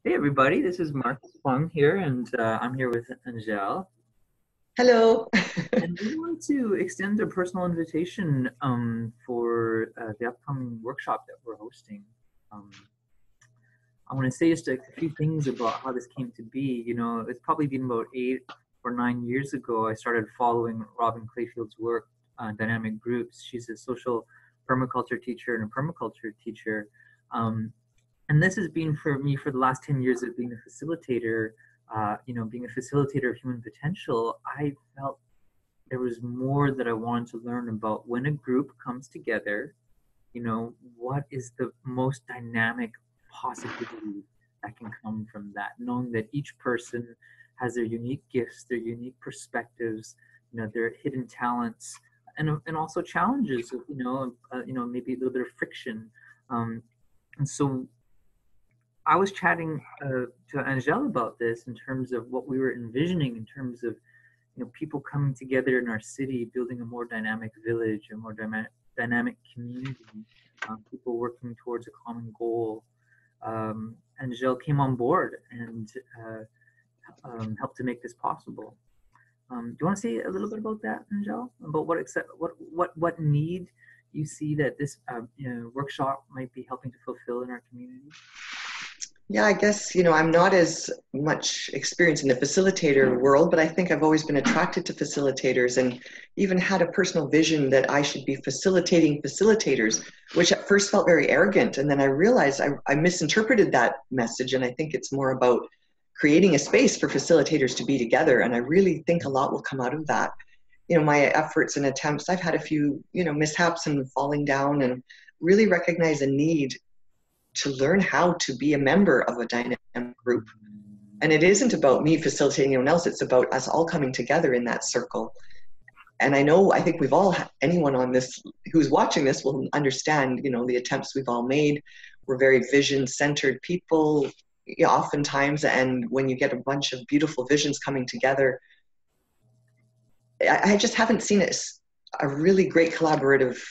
Hey everybody, this is Marcus Fung here, and I'm here with Angele. Hello. And we want to extend a personal invitation for the upcoming workshop that we're hosting. Um, I want to say just a few things about how this came to be. It's probably been about 8 or 9 years ago I started following Robin Clayfield's work on dynamic groups. She's a social permaculture teacher and a permaculture teacher. Um, and this has been for me for the last 10 years of being a facilitator, being a facilitator of human potential. I felt there was more that I wanted to learn about when a group comes together. What is the most dynamic possibility that can come from that, knowing that each person has their unique gifts, their unique perspectives, their hidden talents, and also challenges, maybe a little bit of friction. And so I was chatting to Angela about this in terms of what we were envisioning in terms of people coming together in our city, building a more dynamic village, a more dynamic community, people working towards a common goal. Angela came on board and helped to make this possible. Do you want to say a little bit about that, Angela? About what need you see that this workshop might be helping to fulfill in our community? Yeah, I guess, I'm not as much experienced in the facilitator world, but I think I've always been attracted to facilitators and even had a personal vision that I should be facilitating facilitators, which at first felt very arrogant. And then I realized I misinterpreted that message. And I think it's more about creating a space for facilitators to be together. And I really think a lot will come out of that. My efforts and attempts, I've had a few, mishaps and falling down, and really recognize a need to learn how to be a member of a dynamic group. And it isn't about me facilitating anyone else, it's about us all coming together in that circle. And I think we've all, anyone on this who's watching this will understand, the attempts we've all made. We're very vision-centered people, oftentimes, and when you get a bunch of beautiful visions coming together, I just haven't seen a really great collaborative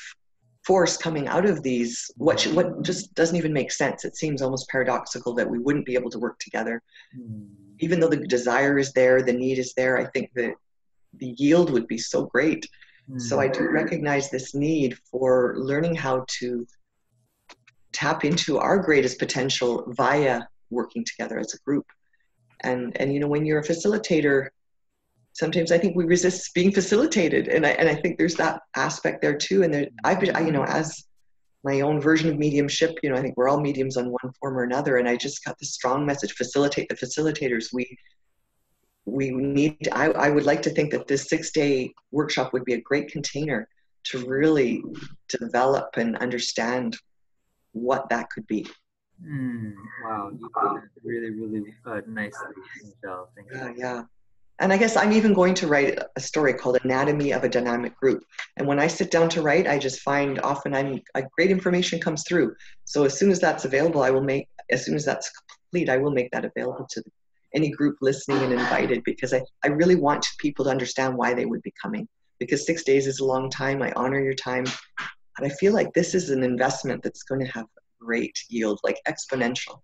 force coming out of these, what just doesn't even make sense. It seems almost paradoxical that we wouldn't be able to work together. Even though the desire is there, the need is there, I think that the yield would be so great. So I do recognize this need for learning how to tap into our greatest potential via working together as a group. And when you're a facilitator, sometimes I think we resist being facilitated, and I think there's that aspect there too. And I've been, as my own version of mediumship, I think we're all mediums on one form or another. And I just got this strong message: facilitate the facilitators. We need. I would like to think that this 6-day workshop would be a great container to really develop and understand what that could be. Wow, you put that really, really nicely, Michelle. Thank you. Yeah. And I guess I'm even going to write a story called Anatomy of a Dynamic Group. And when I sit down to write, I just find often great information comes through. So as soon as that's available, as soon as that's complete, I will make that available to any group listening and invited, because I really want people to understand why they would be coming. Because 6 days is a long time. I honor your time. And I feel like this is an investment that's going to have great yield, like exponential.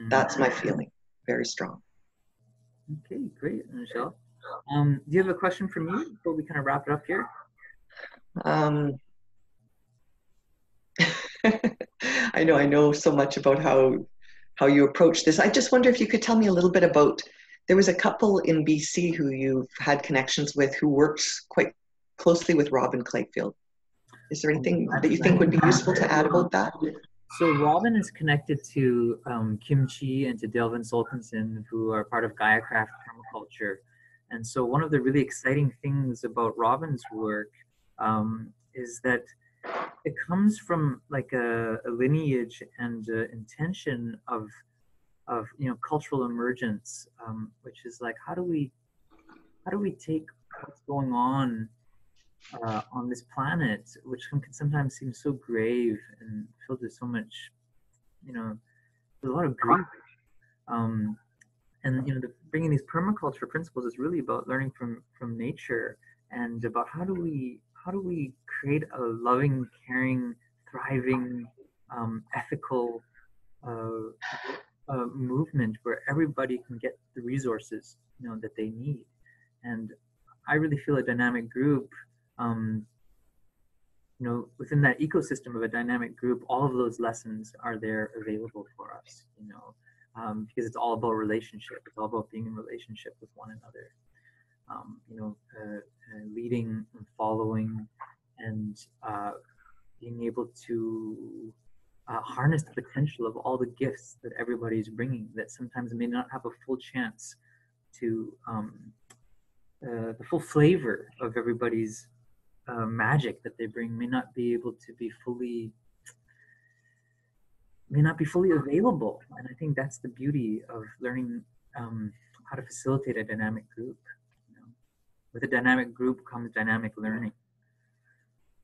That's my feeling. Very strong. Okay, great, Michelle. Do you have a question for me before we kind of wrap it up here? I know so much about how you approach this. I just wonder if you could tell me a little bit about, there was a couple in BC who you've had connections with who works quite closely with Robin Clayfield. Is there anything that you think would be useful to add about that? So Robin is connected to Kim Chi and to Delvin Solkinson, who are part of Gaiacraft Permaculture. And so one of the really exciting things about Robin's work is that it comes from like a lineage and intention of cultural emergence, which is like how do we take what's going on this planet, which can sometimes seem so grave and filled with so much, there's a lot of grief. And bringing these permaculture principles is really about learning from nature and about how do we create a loving, caring, thriving, ethical movement where everybody can get the resources, that they need. And I really feel a dynamic group, within that ecosystem of a dynamic group, all of those lessons are there available for us, because it's all about relationship. It's all about being in relationship with one another, leading and following, and being able to harness the potential of all the gifts that everybody's bringing that sometimes may not have a full chance to, the full flavor of everybody's magic that they bring may not be able to be fully available. And I think that's the beauty of learning how to facilitate a dynamic group. With a dynamic group comes dynamic learning.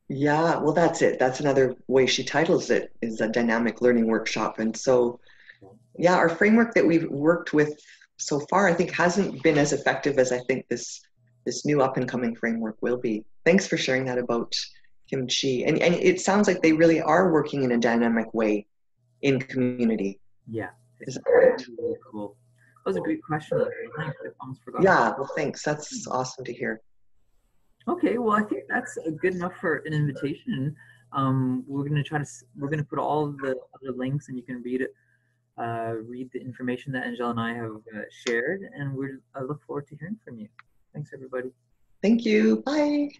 Yeah, well, that's it. That's another way she titles it, is a dynamic learning workshop. And so, yeah, our framework that we've worked with so far, I think, hasn't been as effective as I think this new up and coming framework will be. Thanks for sharing that about Kimchi. And it sounds like they really are working in a dynamic way in community. Yeah. Is that right? Really cool. That was a great question. I almost forgot. Yeah, well, thanks. That's awesome to hear. Okay, well, I think that's good enough for an invitation. We're gonna put all the other links, and you can read the information that Angele and I have shared, and I look forward to hearing from you. Thanks, everybody. Thank you. Bye.